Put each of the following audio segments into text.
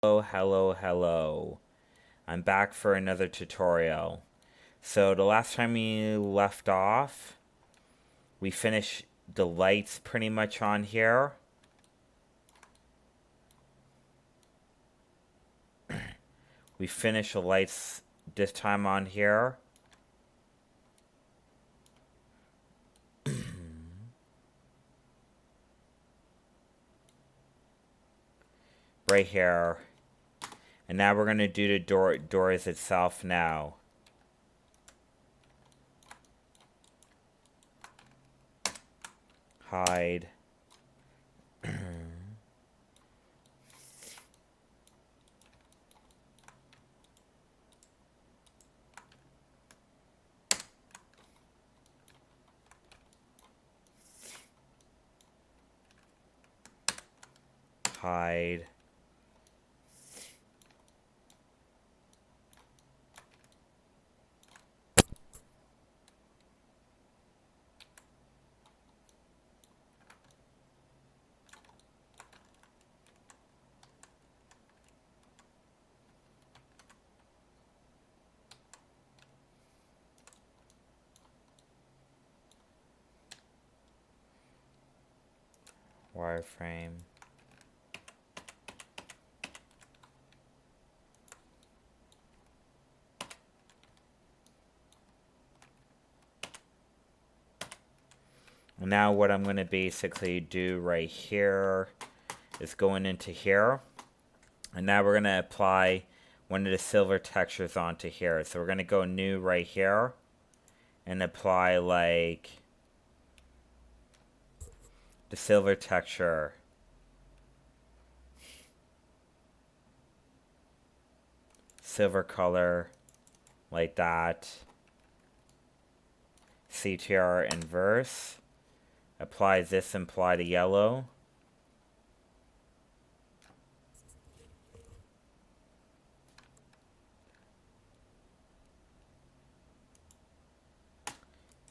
Hello. I'm back for another tutorial. So the last time we left off, we finished the lights pretty much on here. We finished the lights this time on here. Right here. And now we're going to do the doors itself now. Hide. Hide. Wireframe. Now what I'm going to basically do right here is going into here. And now we're going to apply one of the silver textures onto here. So we're going to go new right here and apply like the silver texture. Silver color like that. CTR inverse. Apply this and apply the yellow.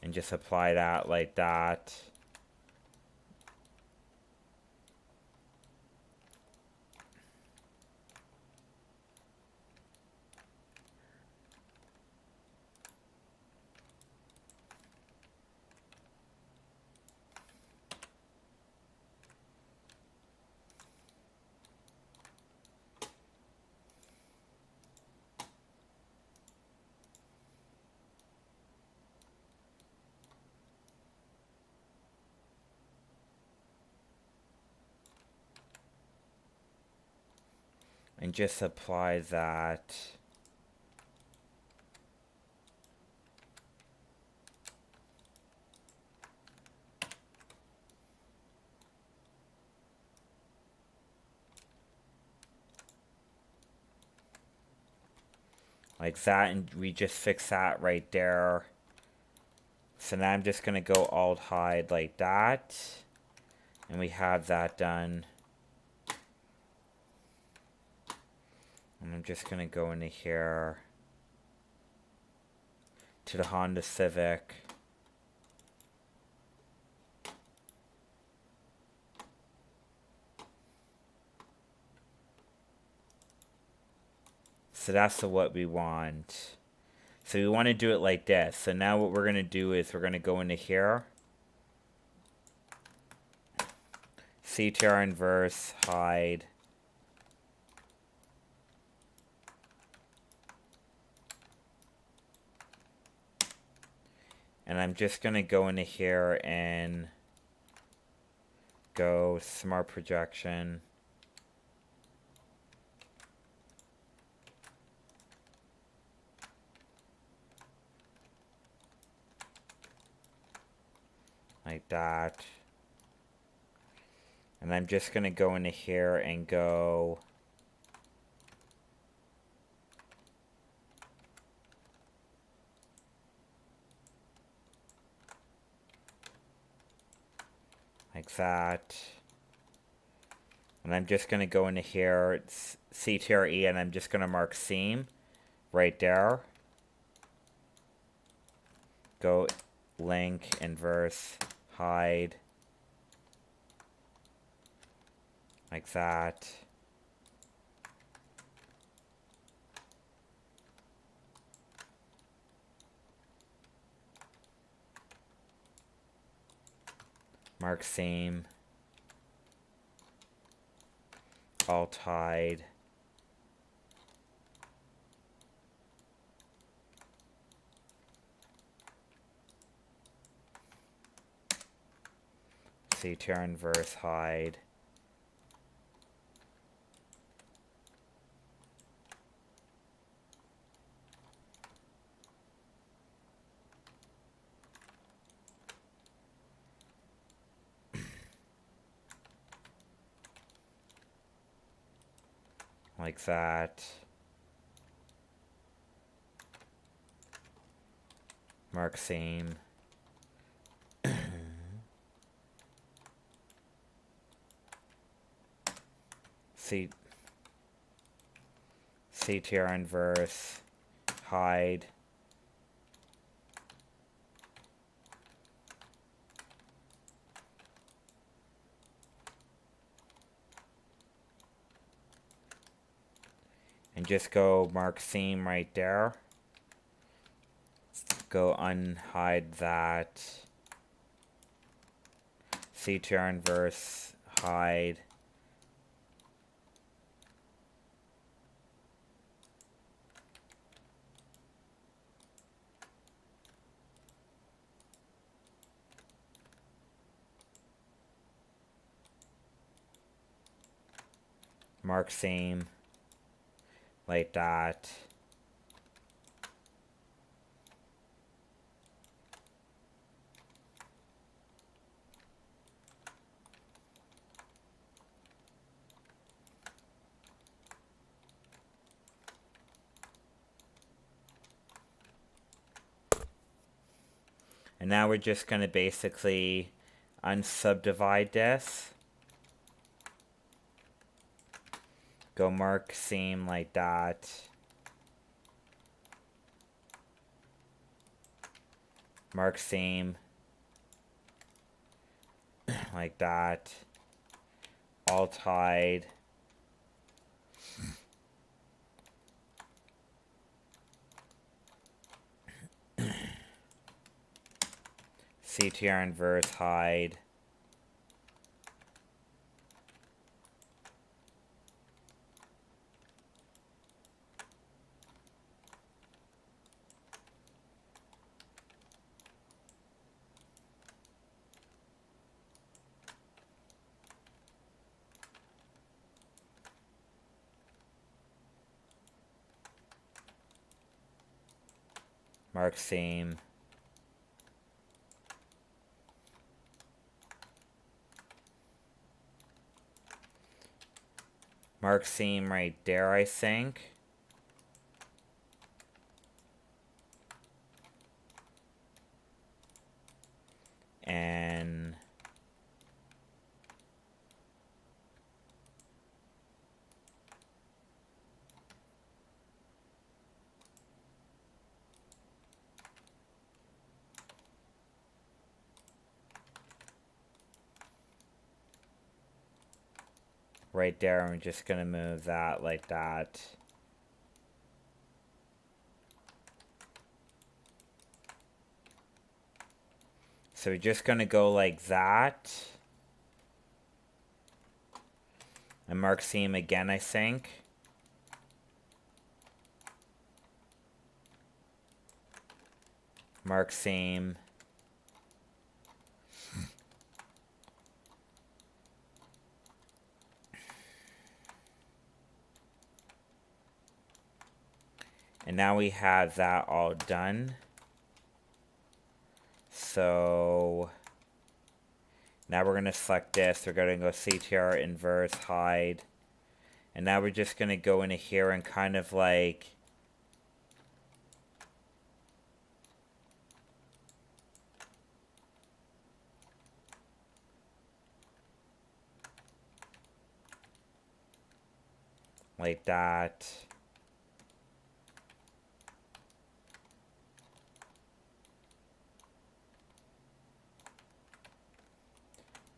And just apply that like that. And just apply that. Like that, and we just fix that right there. So now I'm just going to go alt hide like that. And we have that done. And I'm just going to go into here to the Honda Civic. So that's what we want. So we want to do it like this. So now what we're going to do is we're going to go into here. CTR inverse, hide. And I'm just going to go into here and go smart projection. Like that. And I'm just going to go into here and go like that. And I'm just going to go into here, it's CTRE, and I'm just going to mark seam right there. Go link, inverse, hide. Like that. Mark seam, alt hide, CTR inverse hide, like that. Mark seam. CTR inverse, hide, and just go mark seam right there. Go unhide that. CTR inverse, hide. Mark seam, like that. And now we're just going to basically unsubdivide this. Go mark seam like that. Mark seam like that. Alt hide. CTR inverse hide. Mark seam. Mark seam right there, I think. And right there, I'm just going to move that like that. So we're just going to go like that. And mark seam again, I think. Mark seam. And now we have that all done. So now we're going to select this. We're going to go CTR inverse hide. And now we're just going to go into here and kind of like that.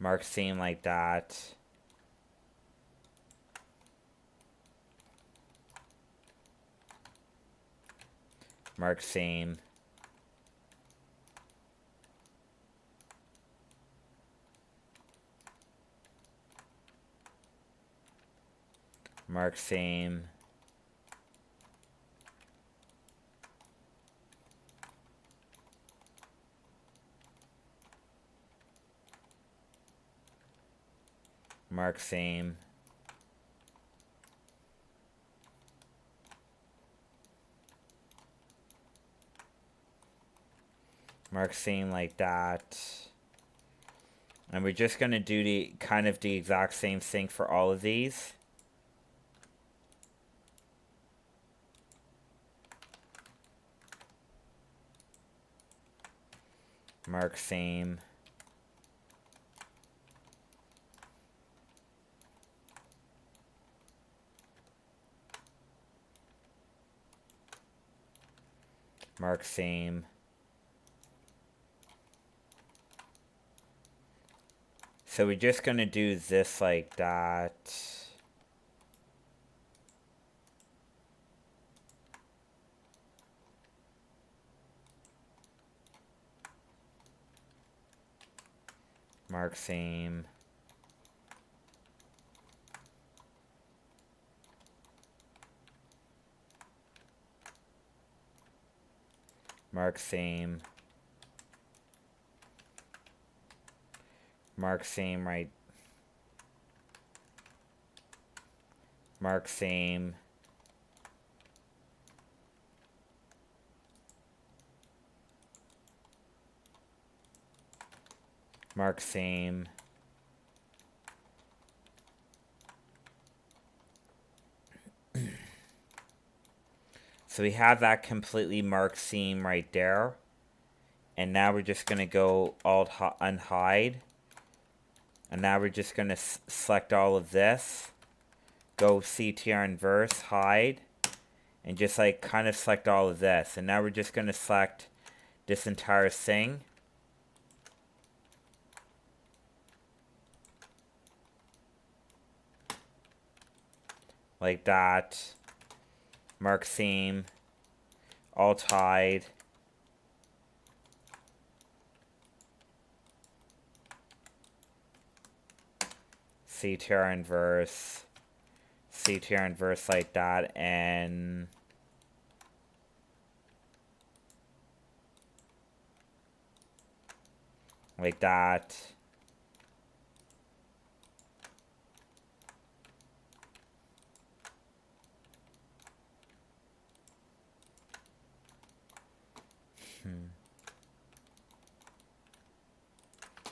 Mark seam like that. Mark seam. Mark seam. Mark seam. Mark seam like that. And we're just going to do the kind of the exact same thing for all of these. Mark seam. Mark seam. So we're just going to do this like that. Mark seam. Mark seam. Mark seam right. Mark seam. Mark seam. So we have that completely marked seam right there. And now we're just going to go Alt unhide. And now we're just going to select all of this. Go CTR inverse, hide. And just like kind of select all of this. And now we're just going to select this entire thing. Like that. Mark seam. Alt hide. CTR inverse. CTR inverse like that. And like that.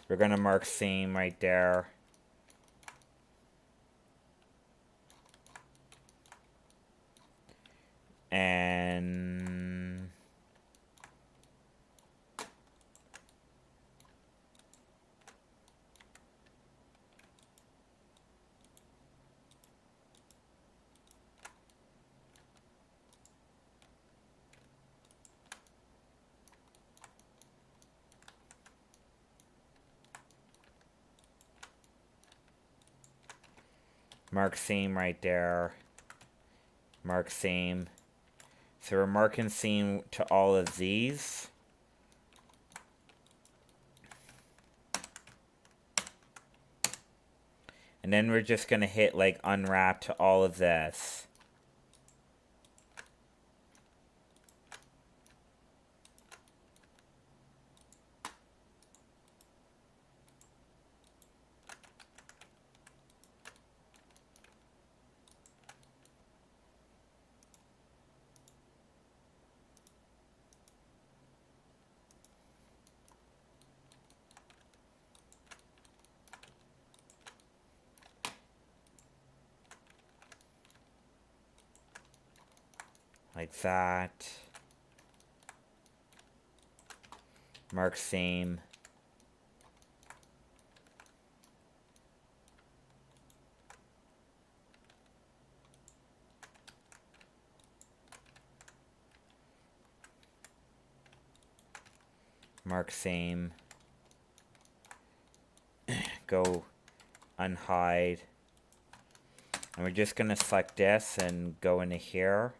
We're going to mark seam right there. And mark seam right there. Mark seam. So we're marking seam to all of these. And then we're just going to hit like unwrap to all of this. Like that. Mark seam. Mark seam. Go unhide. And we're just going to select this and go into here.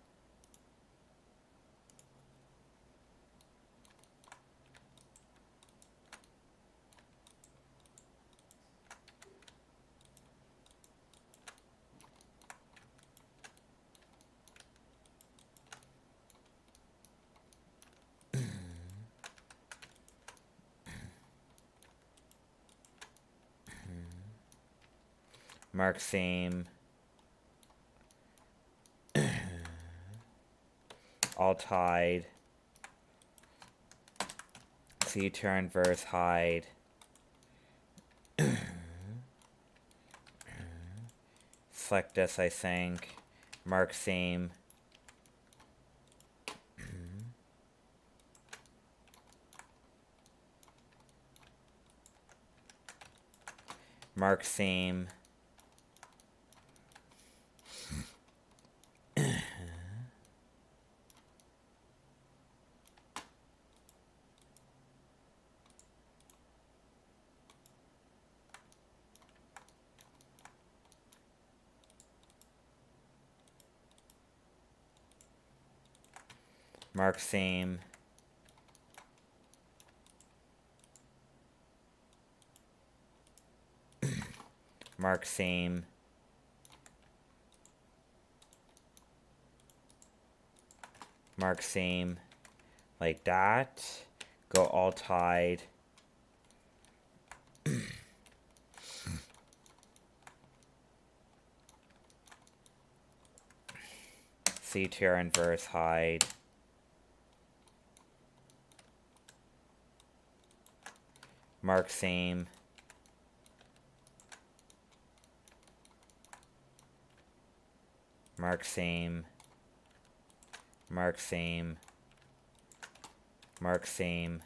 mark seam, alt hide, C-tear inverse hide, select this, I think, mark seam, mark seam, mark seam, mark seam, mark seam, like that, go alt hide, C-tear inverse hide, mark seam, mark seam, mark seam, mark seam,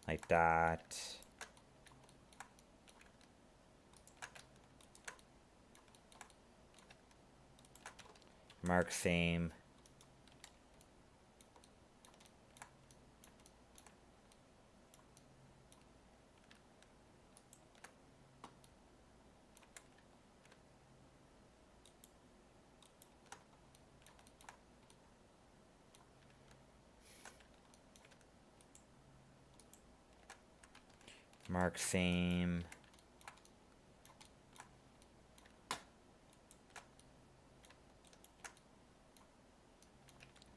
like that, mark seam, mark seam,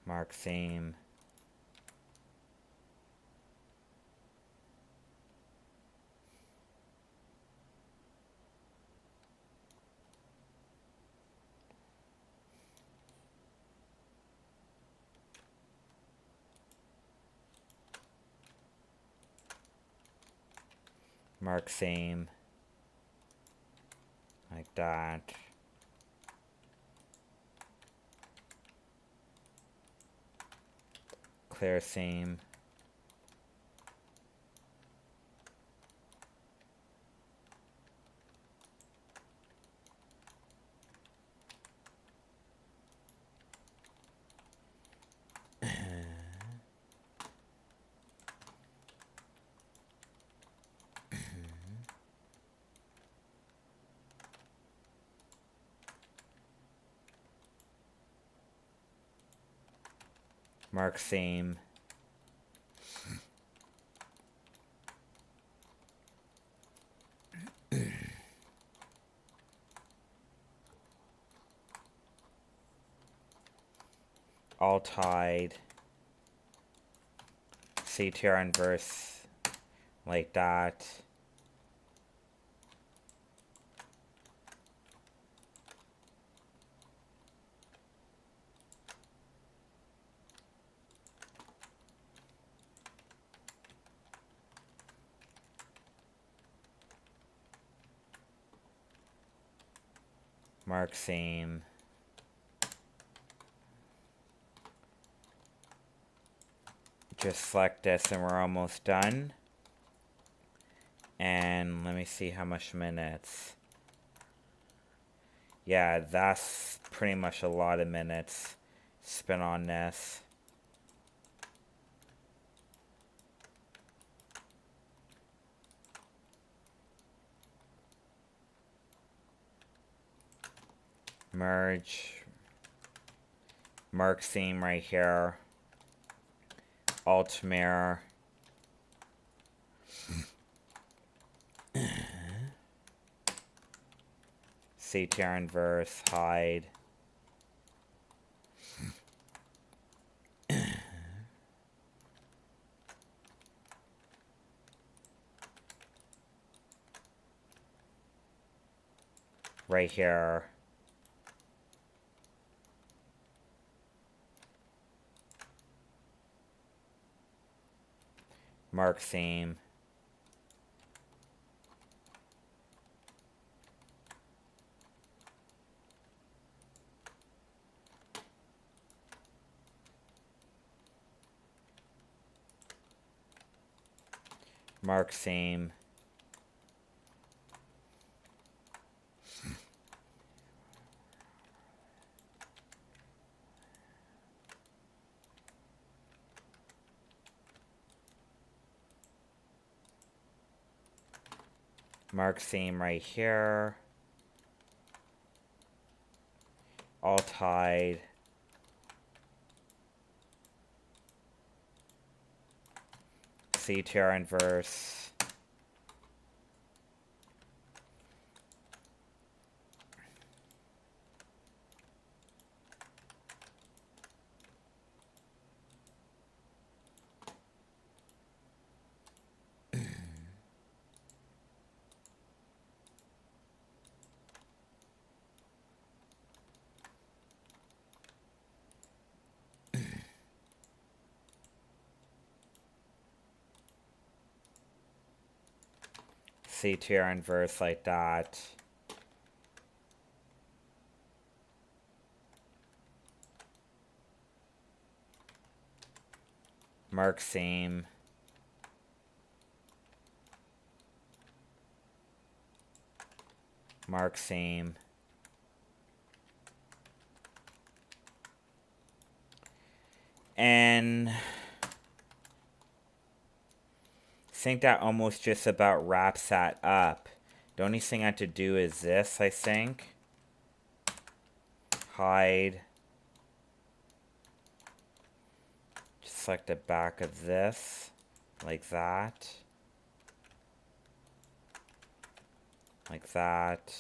mark seam, mark seam, like that, clear seam, mark seam, alt hide, C-tear inverse, like that, mark seam, just select this and we're almost done. And let me see how much minutes. Yeah, that's pretty much a lot of minutes spent on this. Merge, mark seam right here, alt mirror, C-tear inverse, hide, right here. Mark seam. Mark seam. Mark seam right here. All tied. CTR inverse. CTR inverse like that. Mark seam. Mark seam. And I think that almost just about wraps that up. The only thing I have to do is this, I think. Hide. Just select the back of this, like that. Like that.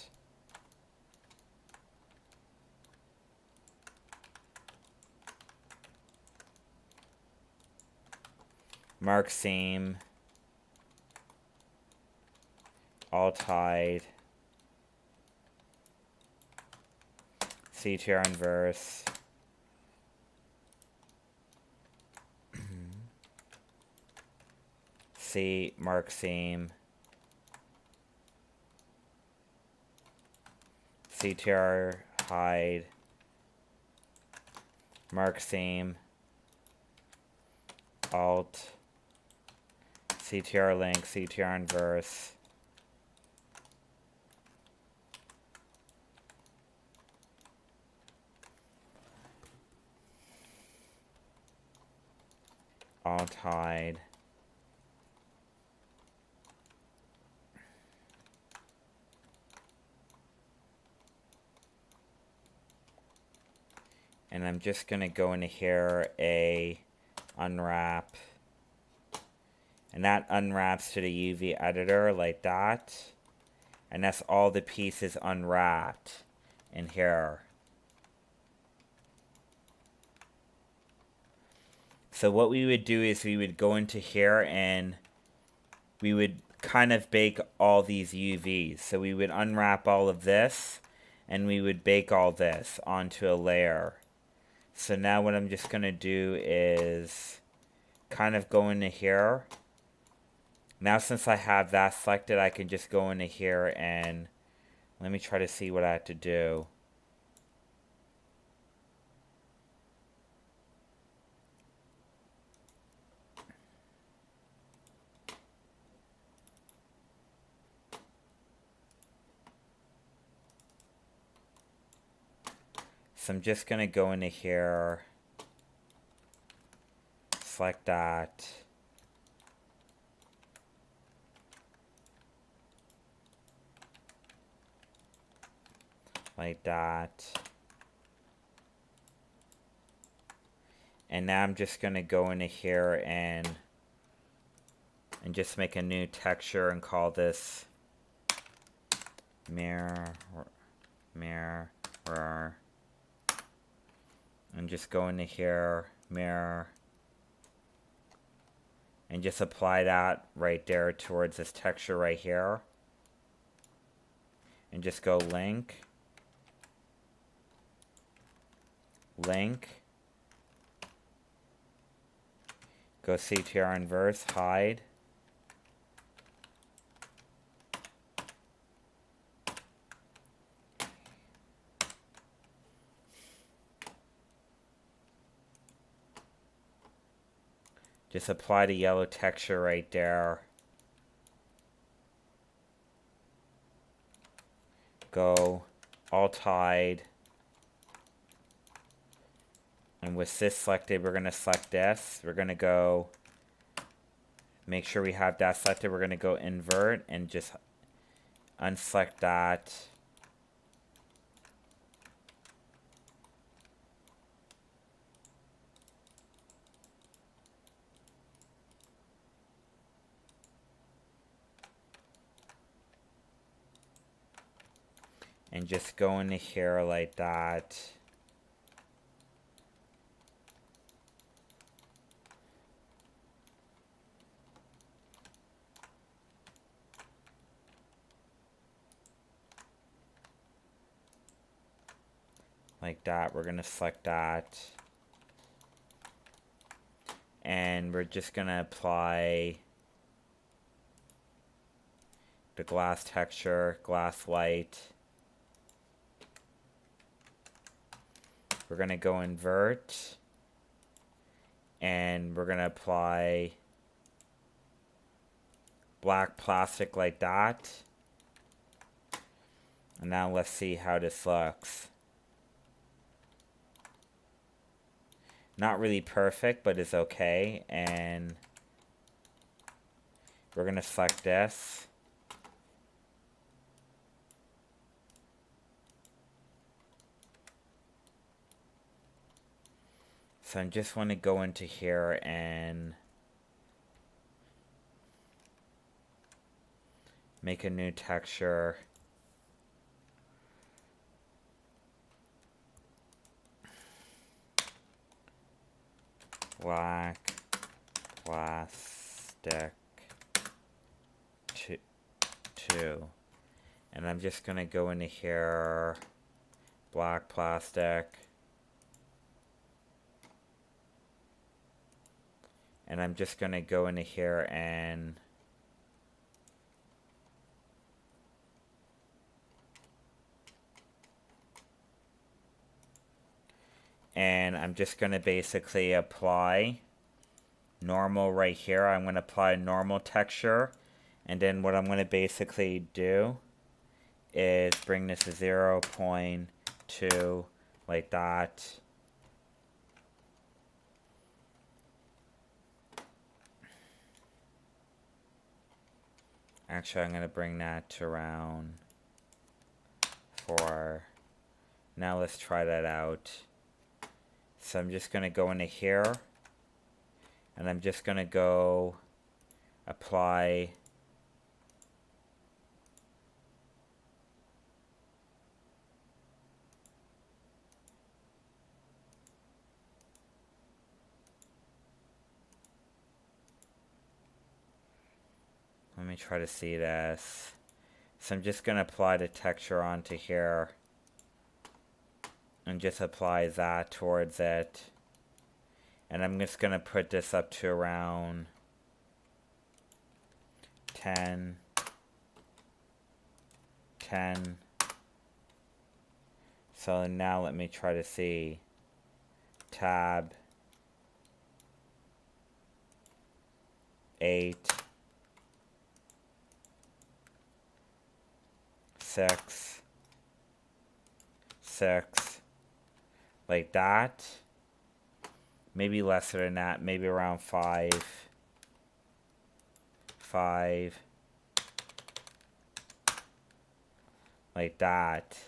Mark seam. All tied. CTR inverse. C, mark seam. CTR hide. Mark seam. Alt. CTR link, CTR inverse. Alt hide. And I'm just gonna go into here, unwrap. And that unwraps to the UV editor like that. And that's all the pieces unwrapped in here. So what we would do is we would go into here and we would kind of bake all these UVs. So we would unwrap all of this and we would bake all this onto a layer. So now what I'm just going to do is kind of go into here. Now since I have that selected, I can just go into here and let me try to see what I have to do. So I'm just going to go into here, select that. Like that. And now I'm just going to go into here and just make a new texture and call this mirror. And just go into here, mirror. And just apply that right there towards this texture right here. and just go link, link, go CTR inverse, hide, just apply the yellow texture right there. Go Alt hide. And with this selected, we're going to select this. We're going to go, make sure we have that selected. We're going to go invert and just unselect that. And just go into here like that. Like that. We're going to select that. And we're just going to apply the glass texture, glass light. We're going to go invert, and we're going to apply black plastic like that. And now let's see how this looks. Not really perfect, but it's okay. And we're going to select this. So I just want to go into here and make a new texture. Black plastic 2. And I'm just going to go into here, black plastic. And I'm just going to go into here and I'm just going to basically apply normal right here. I'm going to apply normal texture. And then what I'm going to basically do is bring this to 0.2 like that. Actually, I'm going to bring that to around 4. Now let's try that out. So I'm just going to go into here, and I'm just going to go apply let me try to see this. So I'm just going to apply the texture onto here and just apply that towards it. And I'm just going to put this up to around 10. So now let me try to see. Tab 8. 6. Like that. Maybe lesser than that. Maybe around 5. Like that.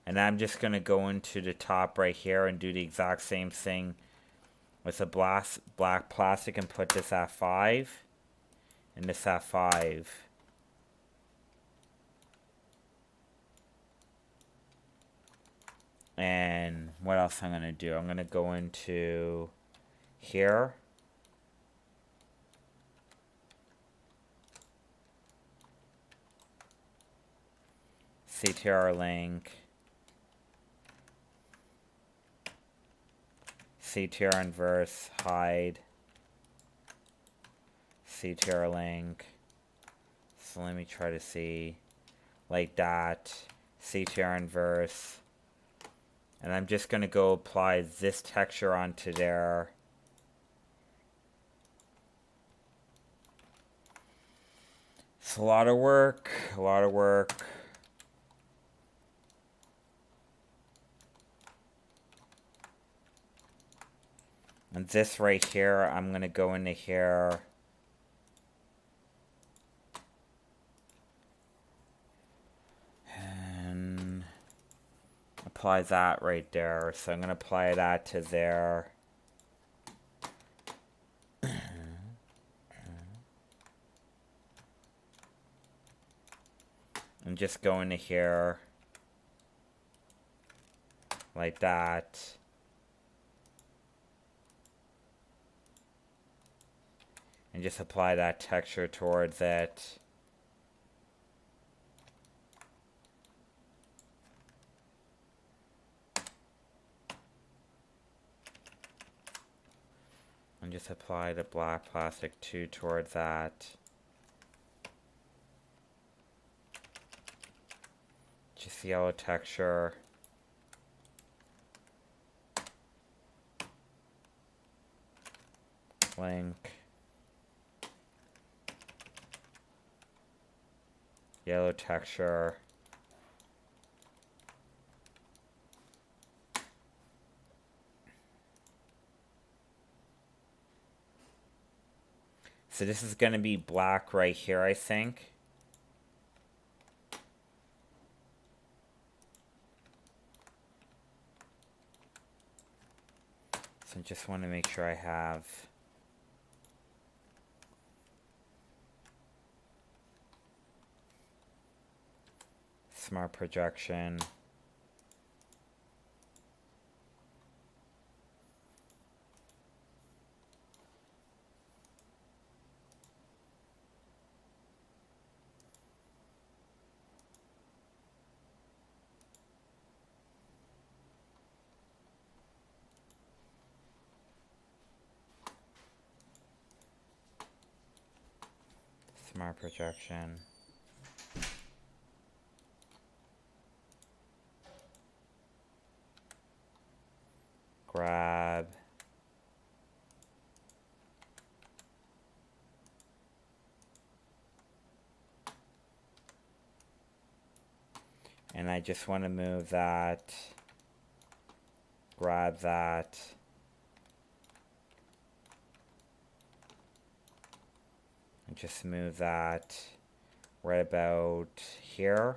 And I'm just going to go into the top right here and do the exact same thing with the black plastic and put this at 5. And this at 5. And what else I'm going to do? I'm going to go into here. CTR link, CTR inverse, hide, CTR link. So let me try to see, like that, CTR inverse. And I'm just going to go apply this texture onto there. It's a lot of work, a lot of work. And this right here, I'm going to go into here. And apply that right there. So I'm going to apply that to there. And just go into here. Like that. And just apply that texture towards it. And just apply the black plastic 2 towards that. Just yellow texture. Link. Yellow texture. So this is going to be black right here, I think. So I just want to make sure I have smart projection. Smart projection. Grab. And I just want to move that. Grab that. And just move that right about here.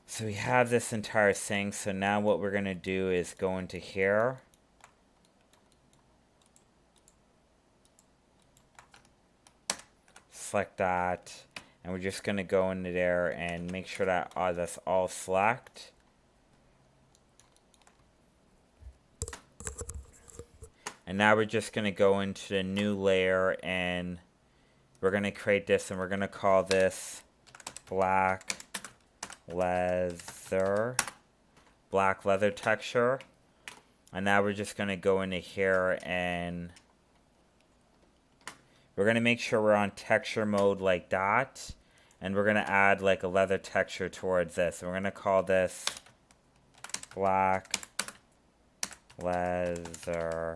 So we have this entire thing. So now what we're going to do is go into here. Select that. And we're just going to go into there and make sure that that's all select. And now we're just going to go into the new layer and we're going to create this and we're going to call this black leather texture. And now we're just going to go into here and we're going to make sure we're on texture mode like that. And we're going to add like a leather texture towards this. And we're going to call this black leather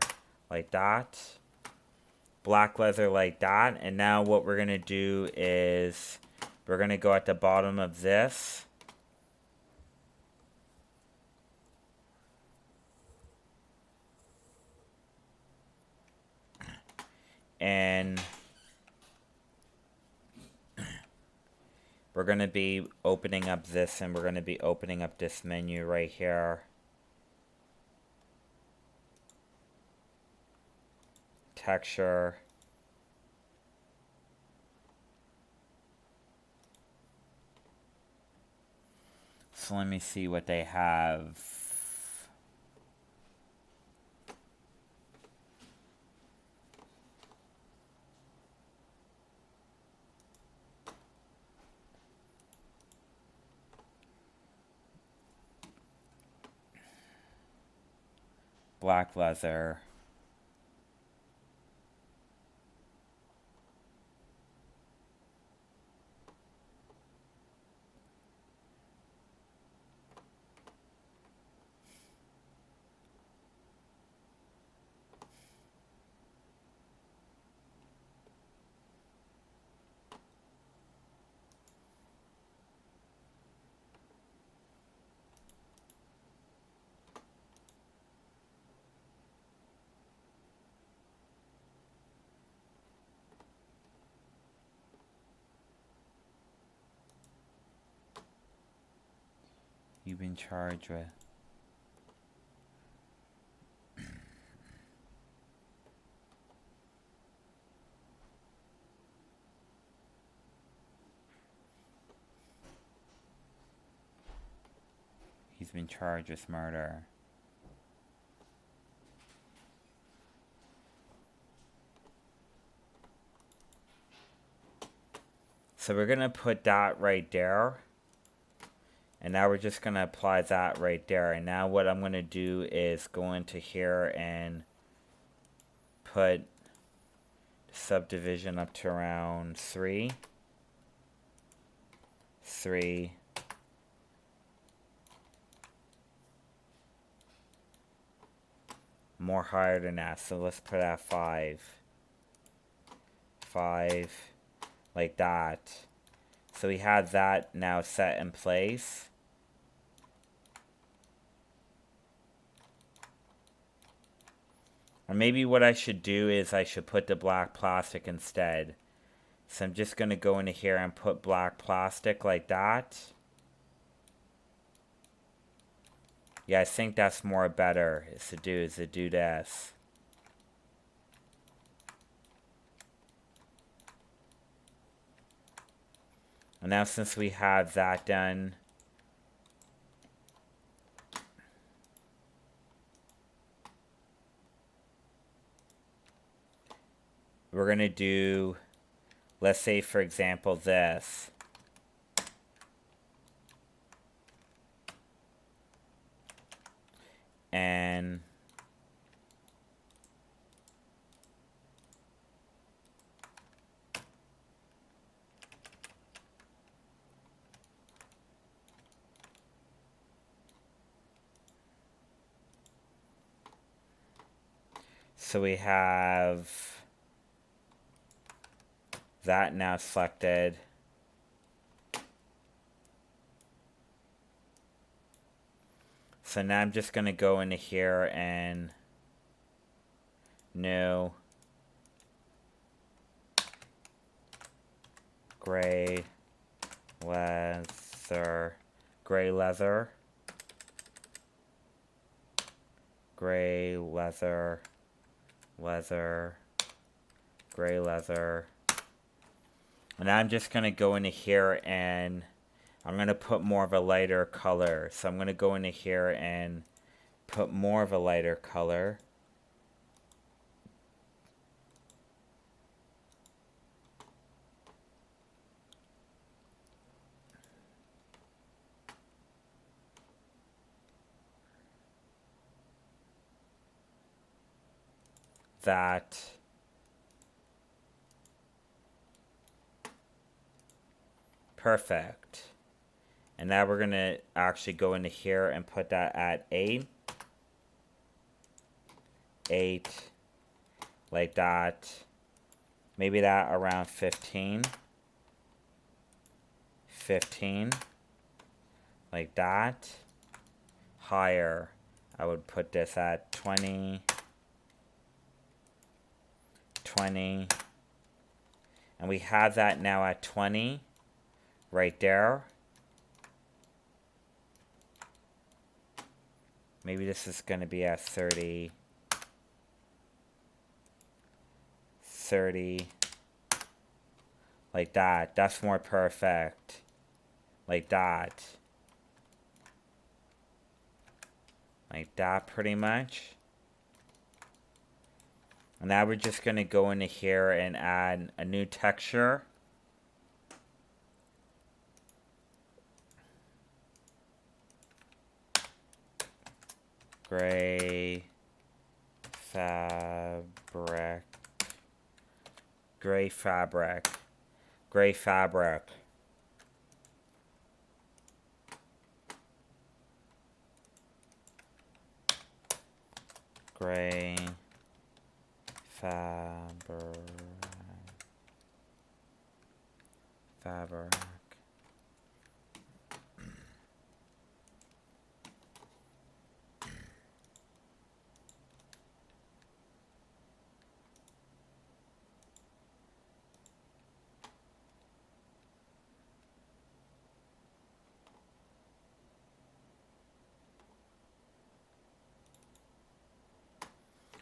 like that. Black leather like that. And now what we're going to do is we're going to go at the bottom of this. And we're going to be opening up this and we're going to be opening up this menu right here. Texture. So let me see what they have. black leather. You've been charged with. He's been charged with murder. So we're gonna put that right there. And now we're just gonna apply that right there. And now what I'm gonna do is go into here and put subdivision up to around 3. 3. More higher than that, so let's put at 5. 5, like that. So we have that now set in place. Or maybe what I should do is I should put the black plastic instead. So I'm just going to go into here and put black plastic like that. Yeah, I think that's more better is to do this. And now since we have that done, we're going to do, let's say for example this. And so we have that now selected. So now I'm just going to go into here and new gray leather, gray leather, gray leather, leather, gray leather. And I'm just going to go into here and I'm going to put more of a lighter color. So I'm going to go into here and put more of a lighter color. That. Perfect. And now we're going to actually go into here and put that at 8. 8. Like that. Maybe that around 15. 15. Like that. Higher. I would put this at 20. 20. And we have that now at 20. Right there. Maybe this is going to be at 30. 30. Like that. That's more perfect. Like that. Like that pretty much. And now we're just going to go into here and add a new texture. Gray fabric, gray fabric, gray fabric. Gray fabric.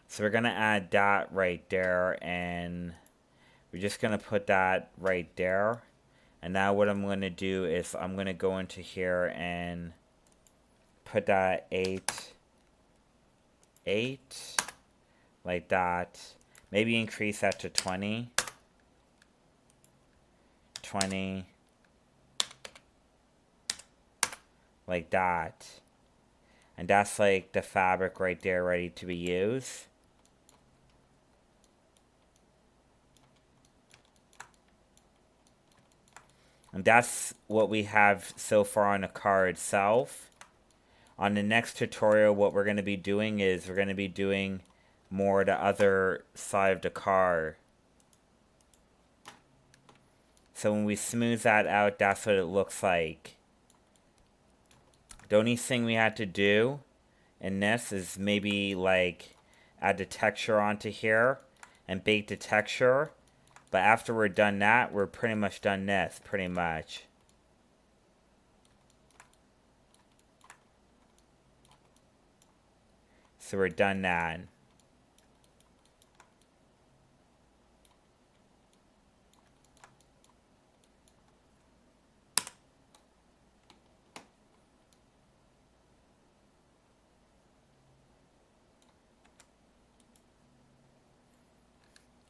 So we're going to add that right there, and we're just going to put that right there. And now what I'm going to do is I'm going to go into here and put that 8, like that. Maybe increase that to 20, like that. And that's like the fabric right there ready to be used. And that's what we have so far on the car itself. On the next tutorial, what we're going to be doing is we're going to be doing more the other side of the car. So when we smooth that out, that's what it looks like. The only thing we had to do in this is maybe like add the texture onto here and bake the texture. But after we're done that, we're pretty much done this, pretty much. So we're done that.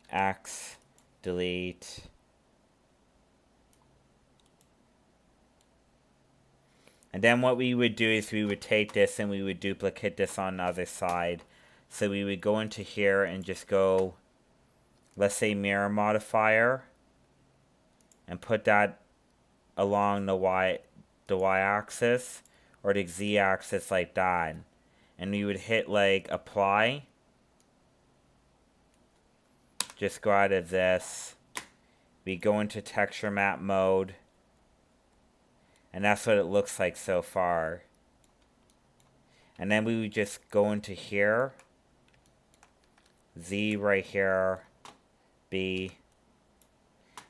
X, delete. And then what we would do is we would take this and we would duplicate this on the other side. So we would go into here and just go, let's say mirror modifier, and put that along the y-axis or the z-axis like that. And we would hit like apply. Just go out of this. We go into texture map mode. And that's what it looks like so far. And then we would just go into here. Z right here. B.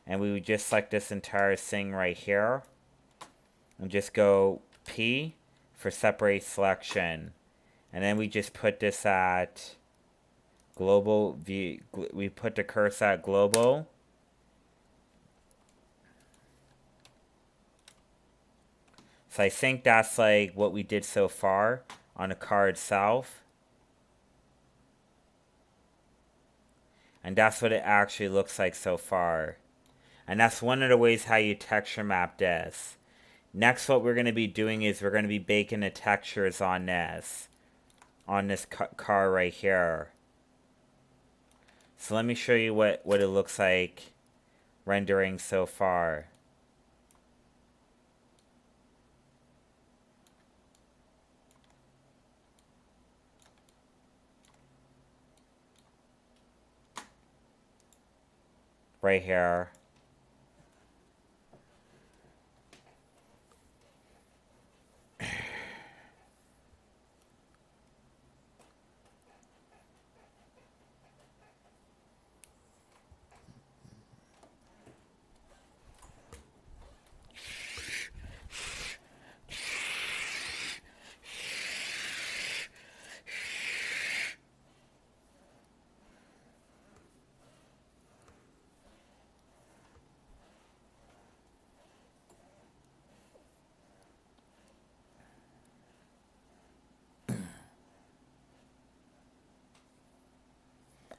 And we would just select this entire thing right here. And just go P for separate selection. And then we just put this at global view. We put the cursor at global. So I think that's like what we did so far on the car itself. And that's what it actually looks like so far. And that's one of the ways how you texture map this. Next, what we're going to be doing is we're going to be baking the textures on this car right here. So let me show you what it looks like rendering so far. Right here.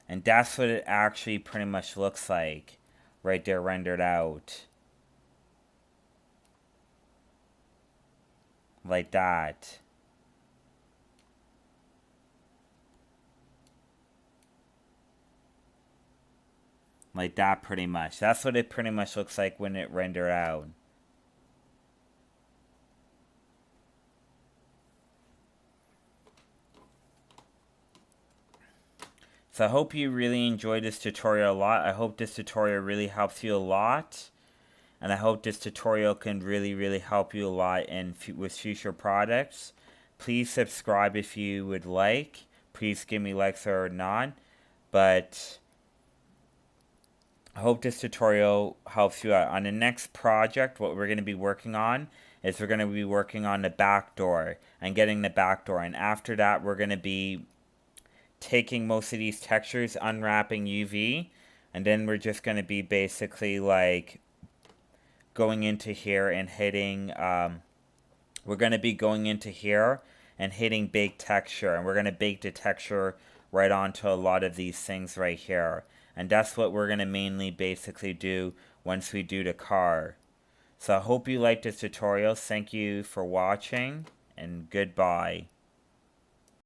And that's what it actually pretty much looks like. Right there rendered out. Like that. Like that pretty much. That's what it pretty much looks like when it rendered out. So I hope you really enjoyed this tutorial a lot. I hope this tutorial really helps you a lot. And I hope this tutorial can really help you a lot with future products. Please subscribe if you would like. Please give me likes or not. But I hope this tutorial helps you out. On the next project, what we're going to be working on is we're going to be working on the back door and getting the back door. And after that, we're going to be taking most of these textures, unwrapping UV, and then we're just going to be basically like going into here and hitting, we're going to be going into here and hitting bake texture, and we're going to bake the texture right onto a lot of these things right here. And that's what we're going to mainly basically do once we do the car. So I hope you liked this tutorial. Thank you for watching, and goodbye.